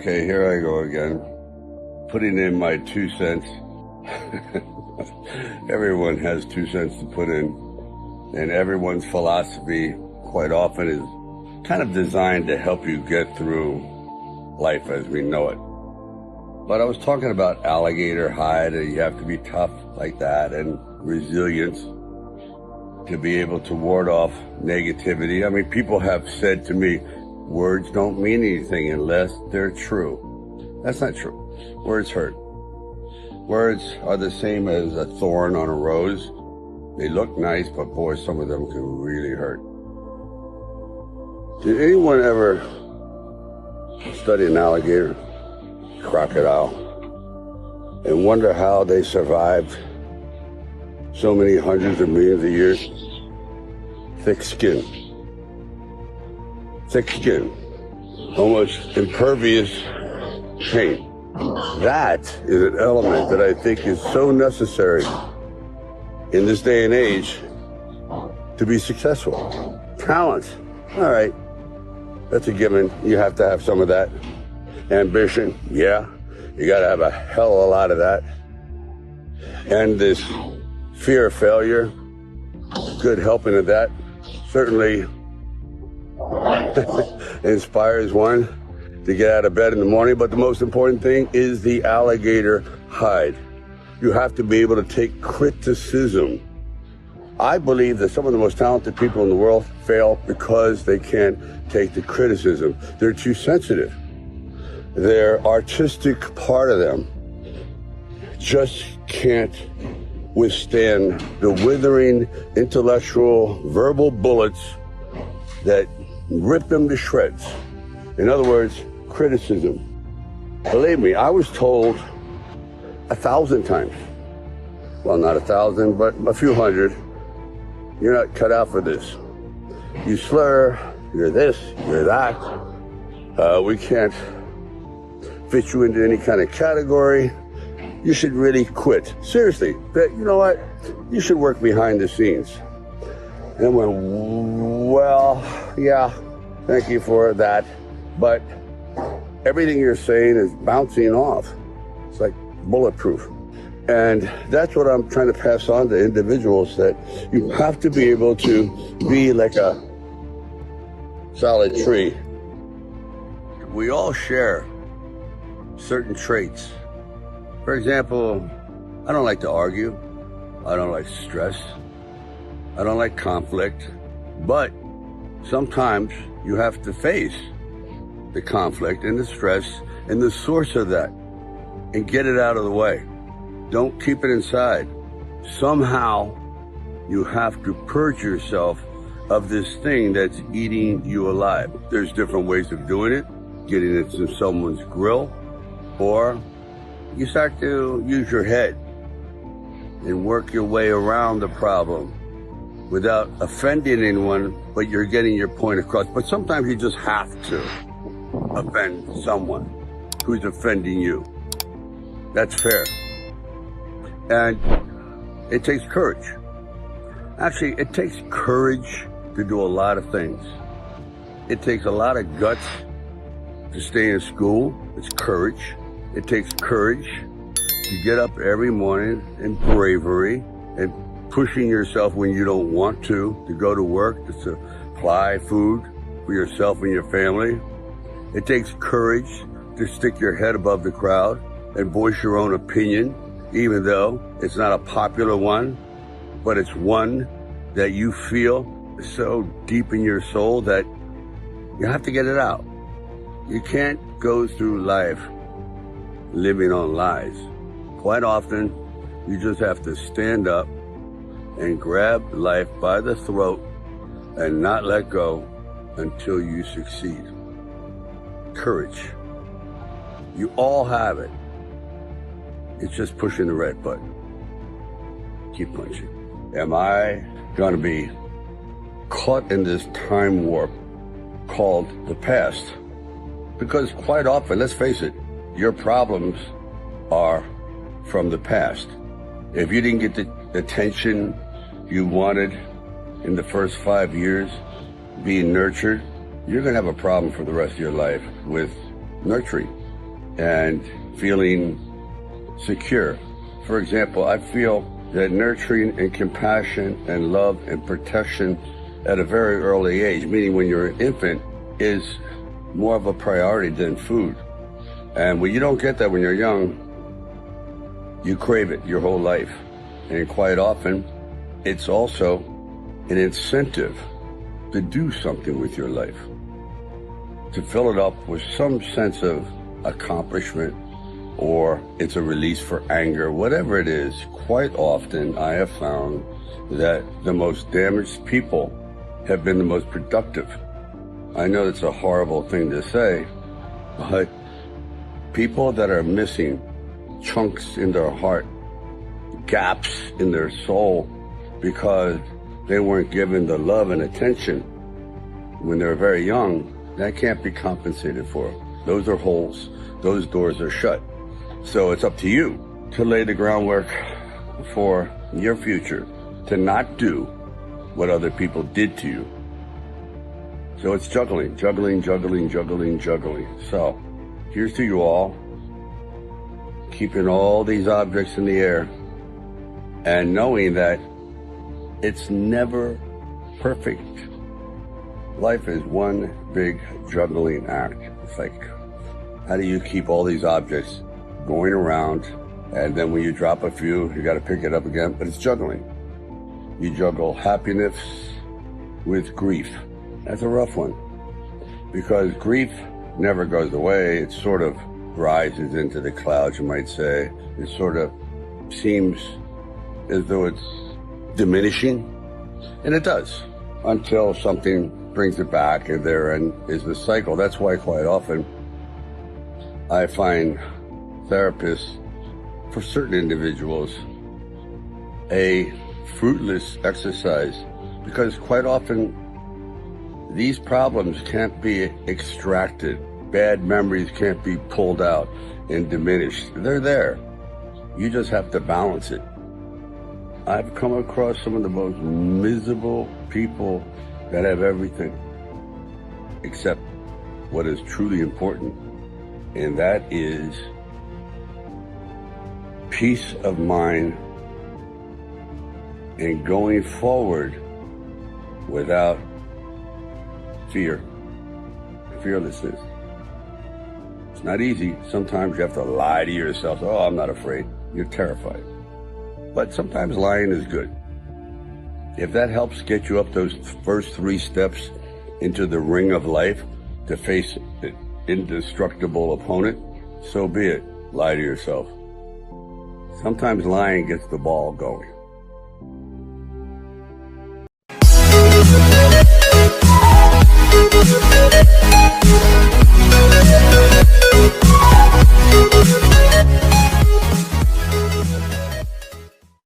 Okay, here I go again, putting in my 2 cents. Everyone has 2 cents to put in, and everyone's philosophy quite often is kind of designed to help you get through life as we know it. But I was talking about alligator hide, and you have to be tough like that, and resilience to be able to ward off negativity. I mean, people have said to me, words don't mean anything unless they're true. That's not true. Words hurt. Words are the same as a thorn on a rose. They look nice, but boy, some of them can really hurt. Did anyone ever study an alligator, crocodile, and wonder how they survived so many hundreds of millions of years? Thick skin. Thick skin. Almost impervious paint. That is an element that I think is so necessary in this day and age to be successful. Talent. All right. That's a given. You have to have some of that. Ambition. Yeah. You got to have a hell of a lot of that. And this fear of failure. Good helping of that. Certainly inspires one to get out of bed in the morning. But the most important thing is the alligator hide. You have to be able to take criticism. I believe that some of the most talented people in the world fail because they can't take the criticism. They're too sensitive. Their artistic part of them just can't withstand the withering intellectual verbal bullets that rip them to shreds. In other words, criticism. Believe me, I was told 1,000 times, well, not 1,000, but a few hundred, you're not cut out for this. You slur, you're this, you're that. We can't fit you into any kind of category. You should really quit. Seriously, you know what? You should work behind the scenes. And I went, well, yeah, thank you for that. But everything you're saying is bouncing off. It's like bulletproof. And that's what I'm trying to pass on to individuals, that you have to be able to be like a solid tree. We all share certain traits. For example, I don't like to argue. I don't like stress. I don't like conflict. But sometimes you have to face the conflict and the stress and the source of that and get it out of the way. Don't keep it inside. Somehow you have to purge yourself of this thing that's eating you alive. There's different ways of doing it. Getting it to someone's grill, or you start to use your head and work your way around the problem without offending anyone, but you're getting your point across. But sometimes you just have to offend someone who's offending you. That's fair. And it takes courage. Actually, it takes courage to do a lot of things. It takes a lot of guts to stay in school. It's courage. It takes courage to get up every morning, and bravery, and pushing yourself when you don't want to go to work, to supply food for yourself and your family. It takes courage to stick your head above the crowd and voice your own opinion, even though it's not a popular one, but it's one that you feel so deep in your soul that you have to get it out. You can't go through life living on lies. Quite often, you just have to stand up and grab life by the throat and not let go until you succeed. Courage. You all have it. It's just pushing the red button. Keep punching. Am I going to be caught in this time warp called the past? Because quite often, let's face it, your problems are from the past. If you didn't get the attention you wanted in the first 5 years being nurtured, you're going to have a problem for the rest of your life with nurturing. and feeling secure. For example, I feel that nurturing and compassion and love and protection at a very early age, meaning when you're an infant, is more of a priority than food. And when you don't get that when you're young, you crave it your whole life. And quite often, it's also an incentive to do something with your life, to fill it up with some sense of accomplishment, or it's a release for anger, whatever it is. Quite often, I have found that the most damaged people have been the most productive. I know it's a horrible thing to say, but people that are missing chunks in their heart, gaps in their soul, because they weren't given the love and attention when they were very young, that can't be compensated for. Those are holes. Those doors are shut. So it's up to you to lay the groundwork for your future, to not do what other people did to you. So it's juggling. So here's to you all, keeping all these objects in the air and knowing that it's never perfect. Life is one big juggling act. It's like, how do you keep all these objects going around, and then when you drop a few, you got to pick it up again? But it's juggling. You juggle happiness with grief. That's a rough one, because grief never goes away. It sort of rises into the clouds, you might say. It sort of seems as though it's diminishing, and it does, until something brings it back, and therein is the cycle. That's why quite often I find therapists, for certain individuals, a fruitless exercise, because quite often these problems can't be extracted. Bad memories can't be pulled out and diminished. They're there. You just have to balance it. I've come across some of the most miserable people that have everything except what is truly important, and that is peace of mind and going forward without fear, fearlessness. It's not easy. Sometimes you have to lie to yourself. Oh, I'm not afraid. You're terrified. But sometimes lying is good. If that helps get you up those first 3 steps into the ring of life to face an indestructible opponent, so be it. Lie to yourself. Sometimes lying gets the ball going.